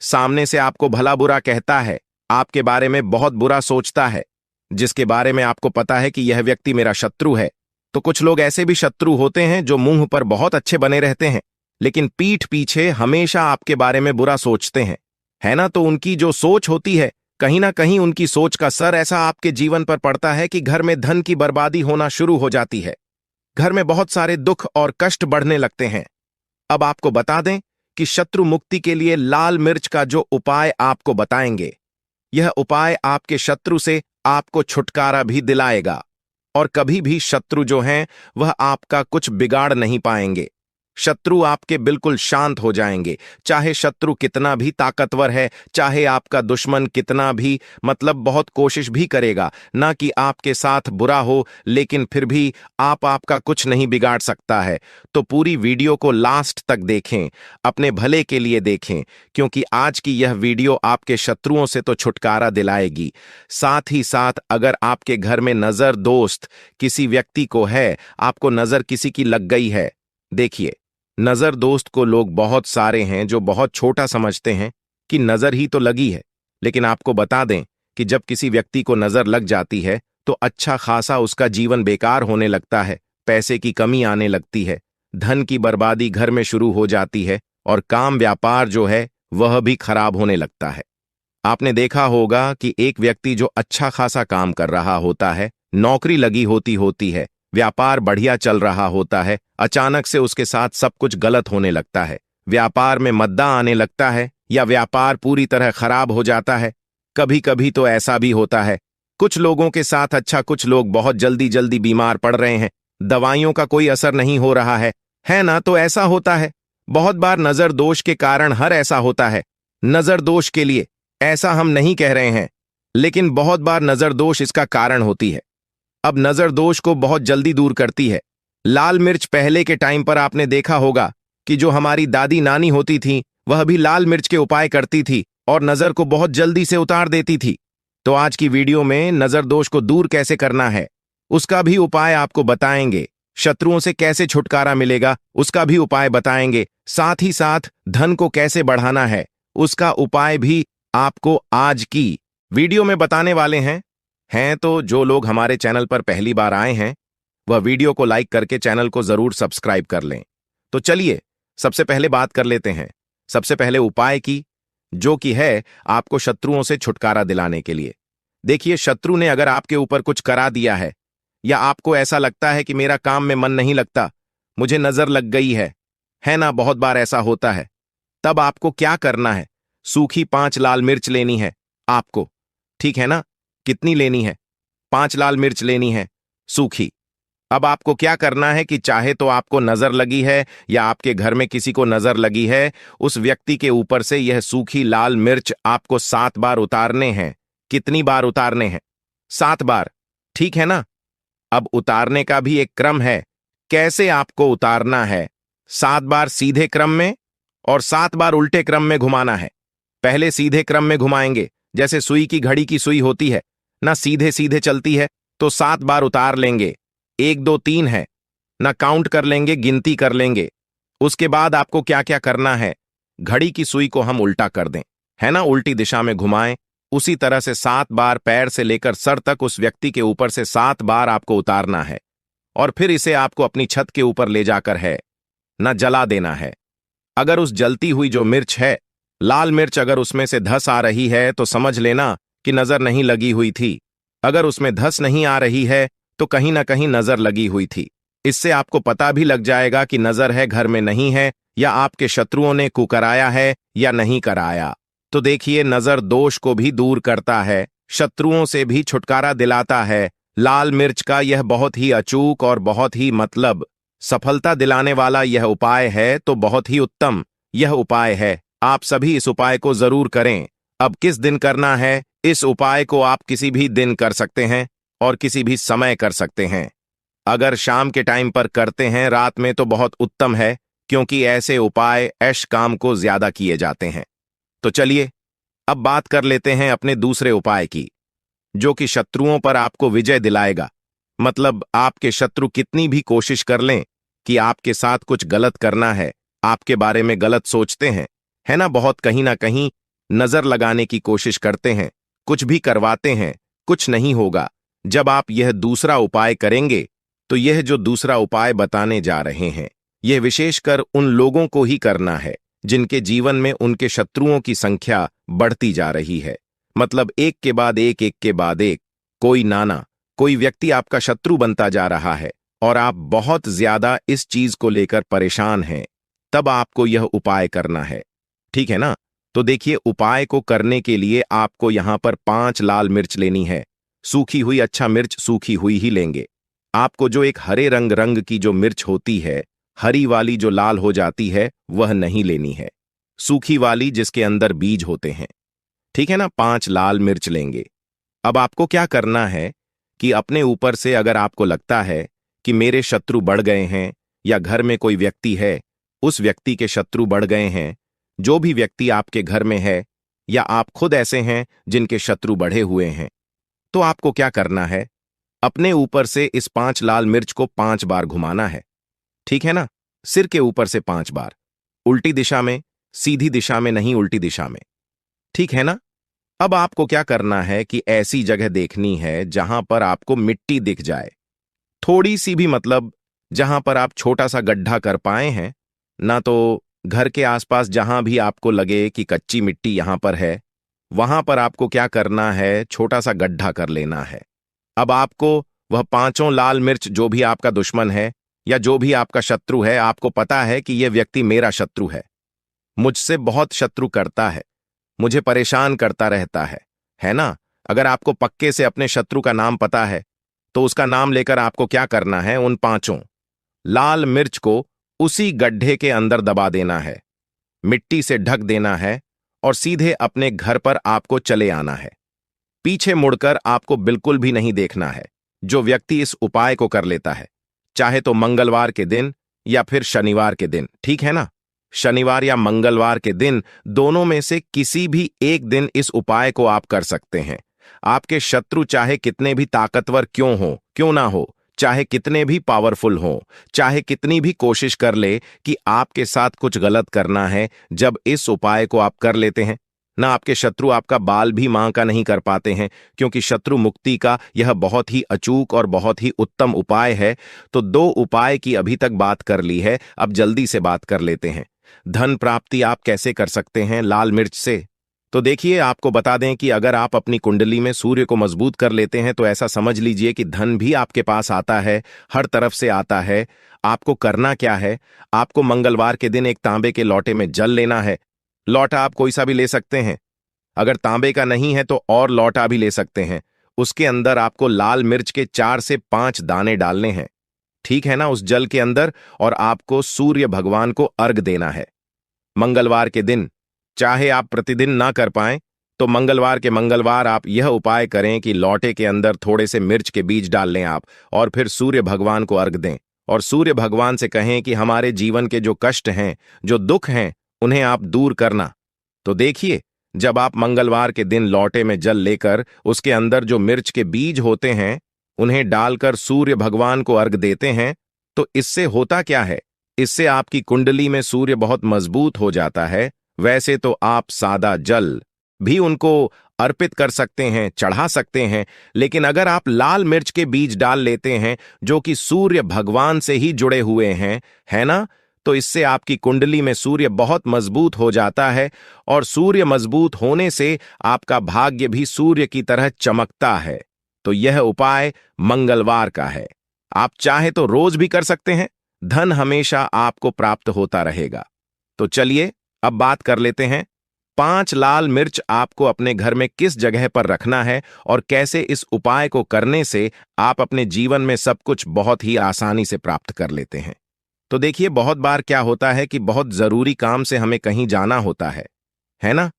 सामने से आपको भला बुरा कहता है, आपके बारे में बहुत बुरा सोचता है, जिसके बारे में आपको पता है कि यह व्यक्ति मेरा शत्रु है। तो कुछ लोग ऐसे भी शत्रु होते हैं जो मुंह पर बहुत अच्छे बने रहते हैं, लेकिन पीठ पीछे हमेशा आपके बारे में बुरा सोचते हैं, है ना? तो उनकी जो सोच होती है, कहीं ना कहीं उनकी सोच का असर ऐसा आपके जीवन पर पड़ता है कि घर में धन की बर्बादी होना शुरू हो जाती है। घर में बहुत सारे दुख और कष्ट बढ़ने लगते हैं। अब आपको बता दें कि शत्रु मुक्ति के लिए लाल मिर्च का जो उपाय आपको बताएंगे, यह उपाय आपके शत्रु से आपको छुटकारा भी दिलाएगा और कभी भी शत्रु जो हैं वह आपका कुछ बिगाड़ नहीं पाएंगे। शत्रु आपके बिल्कुल शांत हो जाएंगे। चाहे शत्रु कितना भी ताकतवर है, चाहे आपका दुश्मन कितना भी बहुत कोशिश भी करेगा ना कि आपके साथ बुरा हो, लेकिन फिर भी आपका कुछ नहीं बिगाड़ सकता है। तो पूरी वीडियो को लास्ट तक देखें, अपने भले के लिए देखें, क्योंकि आज की यह वीडियो आपके शत्रुओं से तो छुटकारा दिलाएगी, साथ ही साथ अगर आपके घर में नजर दोस्त किसी व्यक्ति को है, आपको नजर किसी की लग गई है। देखिए, नजर दोस्त को लोग बहुत सारे हैं जो बहुत छोटा समझते हैं कि नजर ही तो लगी है, लेकिन आपको बता दें कि जब किसी व्यक्ति को नजर लग जाती है तो अच्छा खासा उसका जीवन बेकार होने लगता है, पैसे की कमी आने लगती है, धन की बर्बादी घर में शुरू हो जाती है और काम व्यापार जो है वह भी खराब होने लगता है। आपने देखा होगा कि एक व्यक्ति जो अच्छा खासा काम कर रहा होता है, नौकरी लगी होती है, व्यापार बढ़िया चल रहा होता है, अचानक से उसके साथ सब कुछ गलत होने लगता है, व्यापार में मद्दा आने लगता है या व्यापार पूरी तरह खराब हो जाता है। कभी कभी तो ऐसा भी होता है कुछ लोगों के साथ, कुछ लोग बहुत जल्दी जल्दी बीमार पड़ रहे हैं, दवाइयों का कोई असर नहीं हो रहा है ना। तो ऐसा होता है बहुत बार नजर दोष के कारण। हर ऐसा होता है नजर दोष के लिए, ऐसा हम नहीं कह रहे हैं, लेकिन बहुत बार नजर दोष इसका कारण होती है। अब नजर दोष को बहुत जल्दी दूर करती है लाल मिर्च। पहले के टाइम पर आपने देखा होगा कि जो हमारी दादी नानी होती थी वह भी लाल मिर्च के उपाय करती थी और नजर को बहुत जल्दी से उतार देती थी। तो आज की वीडियो में नजर दोष को दूर कैसे करना है उसका भी उपाय आपको बताएंगे, शत्रुओं से कैसे छुटकारा मिलेगा उसका भी उपाय बताएंगे, साथ ही साथ धन को कैसे बढ़ाना है उसका उपाय भी आपको आज की वीडियो में बताने वाले हैं। तो जो लोग हमारे चैनल पर पहली बार आए हैं वह वीडियो को लाइक करके चैनल को जरूर सब्सक्राइब कर लें। तो चलिए सबसे पहले बात कर लेते हैं सबसे पहले उपाय की, जो कि है आपको शत्रुओं से छुटकारा दिलाने के लिए। देखिए, शत्रु ने अगर आपके ऊपर कुछ करा दिया है या आपको ऐसा लगता है कि मेरा काम में मन नहीं लगता, मुझे नजर लग गई है ना, बहुत बार ऐसा होता है, तब आपको क्या करना है, सूखी 5 लाल मिर्च लेनी है आपको, ठीक है ना। कितनी लेनी है? 5 लाल मिर्च लेनी है सूखी। अब आपको क्या करना है कि चाहे तो आपको नजर लगी है या आपके घर में किसी को नजर लगी है, उस व्यक्ति के ऊपर से यह सूखी लाल मिर्च आपको 7 बार उतारने हैं। कितनी बार उतारने हैं? 7 बार, ठीक है ना। अब उतारने का भी एक क्रम है, कैसे आपको उतारना है। 7 बार सीधे क्रम में और 7 बार उल्टे क्रम में घुमाना है। पहले सीधे क्रम में घुमाएंगे, जैसे सुई की घड़ी की सुई होती है ना, सीधे सीधे चलती है, तो 7 बार उतार लेंगे। 1 2 3 है ना, काउंट कर लेंगे, गिनती कर लेंगे। उसके बाद आपको क्या क्या करना है, घड़ी की सुई को हम उल्टा कर दें, है ना, उल्टी दिशा में घुमाएं। उसी तरह से 7 बार पैर से लेकर सर तक उस व्यक्ति के ऊपर से 7 बार आपको उतारना है और फिर इसे आपको अपनी छत के ऊपर ले जाकर है ना जला देना है। अगर उस जलती हुई जो मिर्च है, लाल मिर्च, अगर उसमें से धस आ रही है तो समझ लेना कि नजर नहीं लगी हुई थी। अगर उसमें धस नहीं आ रही है तो कहीं ना कहीं नजर लगी हुई थी। इससे आपको पता भी लग जाएगा कि नजर है, घर में नहीं है, या आपके शत्रुओं ने कुकराया है या नहीं कराया। तो देखिए, नजर दोष को भी दूर करता है, शत्रुओं से भी छुटकारा दिलाता है। लाल मिर्च का यह बहुत ही अचूक और बहुत ही सफलता दिलाने वाला यह उपाय है, तो बहुत ही उत्तम यह उपाय है। आप सभी इस उपाय को जरूर करें। अब किस दिन करना है, इस उपाय को आप किसी भी दिन कर सकते हैं और किसी भी समय कर सकते हैं। अगर शाम के टाइम पर करते हैं, रात में, तो बहुत उत्तम है, क्योंकि ऐसे उपाय ऐश काम को ज्यादा किए जाते हैं। तो चलिए अब बात कर लेते हैं अपने दूसरे उपाय की, जो कि शत्रुओं पर आपको विजय दिलाएगा। आपके शत्रु कितनी भी कोशिश कर लें कि आपके साथ कुछ गलत करना है, आपके बारे में गलत सोचते हैं, है ना, बहुत कहीं ना कहीं नजर लगाने की कोशिश करते हैं, कुछ भी करवाते हैं, कुछ नहीं होगा। जब आप यह दूसरा उपाय करेंगे, तो यह जो दूसरा उपाय बताने जा रहे हैं, यह विशेषकर उन लोगों को ही करना है जिनके जीवन में उनके शत्रुओं की संख्या बढ़ती जा रही है। एक के बाद एक, एक के बाद एक, कोई व्यक्ति आपका शत्रु बनता जा रहा है और आप बहुत ज्यादा इस चीज को लेकर परेशान हैं, तब आपको यह उपाय करना है, ठीक है ना। तो देखिए, उपाय को करने के लिए आपको यहां पर 5 लाल मिर्च लेनी है, सूखी हुई, मिर्च सूखी हुई ही लेंगे। आपको जो एक हरे रंग की जो मिर्च होती है हरी वाली जो लाल हो जाती है वह नहीं लेनी है, सूखी वाली जिसके अंदर बीज होते हैं। ठीक है ना? 5 लाल मिर्च लेंगे। अब आपको क्या करना है कि अपने ऊपर से अगर आपको लगता है कि मेरे शत्रु बढ़ गए हैं या घर में कोई व्यक्ति है, उस व्यक्ति के शत्रु बढ़ गए हैं, जो भी व्यक्ति आपके घर में है या आप खुद ऐसे हैं जिनके शत्रु बढ़े हुए हैं, तो आपको क्या करना है? अपने ऊपर से इस 5 लाल मिर्च को 5 बार घुमाना है। ठीक है ना? सिर के ऊपर से 5 बार, उल्टी दिशा में, सीधी दिशा में नहीं, उल्टी दिशा में। ठीक है ना? अब आपको क्या करना है कि ऐसी जगह देखनी है जहां पर आपको मिट्टी दिख जाए, थोड़ी सी भी, मतलब जहां पर आप छोटा सा गड्ढा कर पाए हैं ना, तो घर के आसपास जहां भी आपको लगे कि कच्ची मिट्टी यहां पर है, वहां पर आपको क्या करना है? छोटा सा गड्ढा कर लेना है। अब आपको वह 5 लाल मिर्च, जो भी आपका दुश्मन है या जो भी आपका शत्रु है, आपको पता है कि यह व्यक्ति मेरा शत्रु मुझसे बहुत शत्रु करता है, मुझे परेशान करता रहता है ना? अगर आपको पक्के से अपने शत्रु का नाम पता है, तो उसका नाम लेकर आपको क्या करना है? उन 5 लाल मिर्च को उसी गड्ढे के अंदर दबा देना है, मिट्टी से ढक देना है और सीधे अपने घर पर आपको चले आना है। पीछे मुड़कर आपको बिल्कुल भी नहीं देखना है। जो व्यक्ति इस उपाय को कर लेता है, चाहे तो मंगलवार के दिन या फिर शनिवार के दिन, ठीक है ना? शनिवार या मंगलवार के दिन, दोनों में से किसी भी एक दिन इस उपाय को आप कर सकते हैं। आपके शत्रु चाहे कितने भी ताकतवर क्यों ना हो, चाहे कितने भी पावरफुल हों, चाहे कितनी भी कोशिश कर ले कि आपके साथ कुछ गलत करना है, जब इस उपाय को आप कर लेते हैं ना, आपके शत्रु आपका बाल भी मां का नहीं कर पाते हैं, क्योंकि शत्रु मुक्ति का यह बहुत ही अचूक और बहुत ही उत्तम उपाय है। तो 2 उपाय की अभी तक बात कर ली है, अब जल्दी से बात कर लेते हैं। धन प्राप्ति आप कैसे कर सकते हैं लाल मिर्च से? तो देखिए, आपको बता दें कि अगर आप अपनी कुंडली में सूर्य को मजबूत कर लेते हैं, तो ऐसा समझ लीजिए कि धन भी आपके पास आता है, हर तरफ से आता है। आपको करना क्या है? आपको मंगलवार के दिन एक तांबे के लोटे में जल लेना है। लौटा आप कोई सा भी ले सकते हैं, अगर तांबे का नहीं है तो और लौटा भी ले सकते हैं। उसके अंदर आपको लाल मिर्च के 4 से 5 दाने डालने हैं, ठीक है ना, उस जल के अंदर, और आपको सूर्य भगवान को अर्घ देना है मंगलवार के दिन। चाहे आप प्रतिदिन ना कर पाएं, तो मंगलवार के मंगलवार आप यह उपाय करें कि लौटे के अंदर थोड़े से मिर्च के बीज डाल लें आप, और फिर सूर्य भगवान को अर्घ दें और सूर्य भगवान से कहें कि हमारे जीवन के जो कष्ट हैं, जो दुख हैं, उन्हें आप दूर करना। तो देखिए, जब आप मंगलवार के दिन लौटे में जल लेकर उसके अंदर जो मिर्च के बीज होते हैं उन्हें डालकर सूर्य भगवान को अर्घ देते हैं, तो इससे होता क्या है? इससे आपकी कुंडली में सूर्य बहुत मजबूत हो जाता है। वैसे तो आप सादा जल भी उनको अर्पित कर सकते हैं, चढ़ा सकते हैं, लेकिन अगर आप लाल मिर्च के बीज डाल लेते हैं जो कि सूर्य भगवान से ही जुड़े हुए हैं, है ना, तो इससे आपकी कुंडली में सूर्य बहुत मजबूत हो जाता है, और सूर्य मजबूत होने से आपका भाग्य भी सूर्य की तरह चमकता है। तो यह उपाय मंगलवार का है। आप चाहे तो रोज भी कर सकते हैं, धन हमेशा आपको प्राप्त होता रहेगा। तो चलिए अब बात कर लेते हैं 5 लाल मिर्च आपको अपने घर में किस जगह पर रखना है और कैसे इस उपाय को करने से आप अपने जीवन में सब कुछ बहुत ही आसानी से प्राप्त कर लेते हैं। तो देखिए, बहुत बार क्या होता है कि बहुत जरूरी काम से हमें कहीं जाना होता है ना,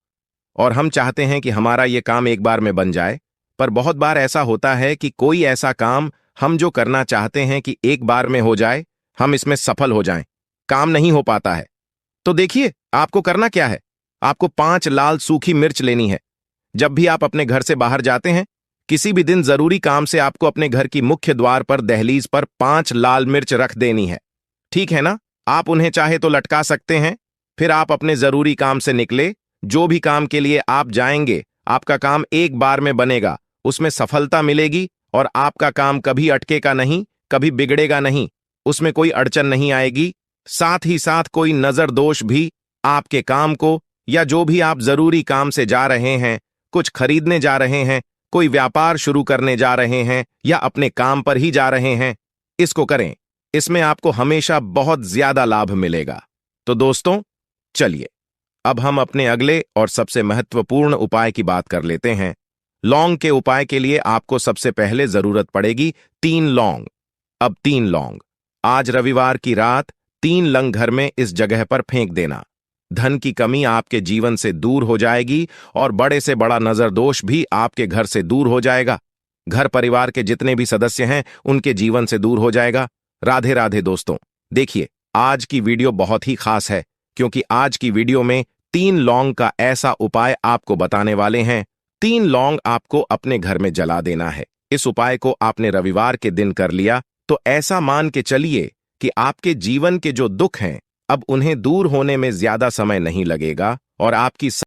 और हम चाहते हैं कि हमारा ये काम एक बार में बन जाए, पर बहुत बार ऐसा होता है कि कोई ऐसा काम हम जो करना चाहते हैं कि एक बार में हो जाए, हम इसमें सफल हो जाएं, काम नहीं हो पाता है। तो देखिए, आपको करना क्या है? आपको 5 लाल सूखी मिर्च लेनी है। जब भी आप अपने घर से बाहर जाते हैं, किसी भी दिन जरूरी काम से आपको अपने घर की मुख्य द्वार पर, दहलीज पर 5 लाल मिर्च रख देनी है, ठीक है ना? आप उन्हें चाहे तो लटका सकते हैं। फिर आप अपने जरूरी काम से निकले, जो भी काम के लिए आप जाएंगे, आपका काम एक बार में बनेगा, उसमें सफलता मिलेगी और आपका काम कभी अटकेगा नहीं, कभी बिगड़ेगा नहीं, उसमें कोई अड़चन नहीं आएगी। साथ ही साथ कोई नजर दोष भी आपके काम को, या जो भी आप जरूरी काम से जा रहे हैं, कुछ खरीदने जा रहे हैं, कोई व्यापार शुरू करने जा रहे हैं, या अपने काम पर ही जा रहे हैं, इसको करें। इसमें आपको हमेशा बहुत ज्यादा लाभ मिलेगा। तो दोस्तों, चलिए अब हम अपने अगले और सबसे महत्वपूर्ण उपाय की बात कर लेते हैं। लौंग के उपाय के लिए आपको सबसे पहले जरूरत पड़ेगी 3 लौंग। अब 3 लौंग, आज रविवार की रात 3 लौंग घर में इस जगह पर फेंक देना। धन की कमी आपके जीवन से दूर हो जाएगी और बड़े से बड़ा नजर दोष भी आपके घर से दूर हो जाएगा। घर परिवार के जितने भी सदस्य हैं उनके जीवन से दूर हो जाएगा। राधे राधे दोस्तों। देखिए, आज की वीडियो बहुत ही खास है क्योंकि आज की वीडियो में 3 लौंग का ऐसा उपाय आपको बताने वाले हैं। 3 लौंग आपको अपने घर में जला देना है। इस उपाय को आपने रविवार के दिन कर लिया तो ऐसा मान के चलिए कि आपके जीवन के जो दुख हैं अब उन्हें दूर होने में ज्यादा समय नहीं लगेगा और आपकी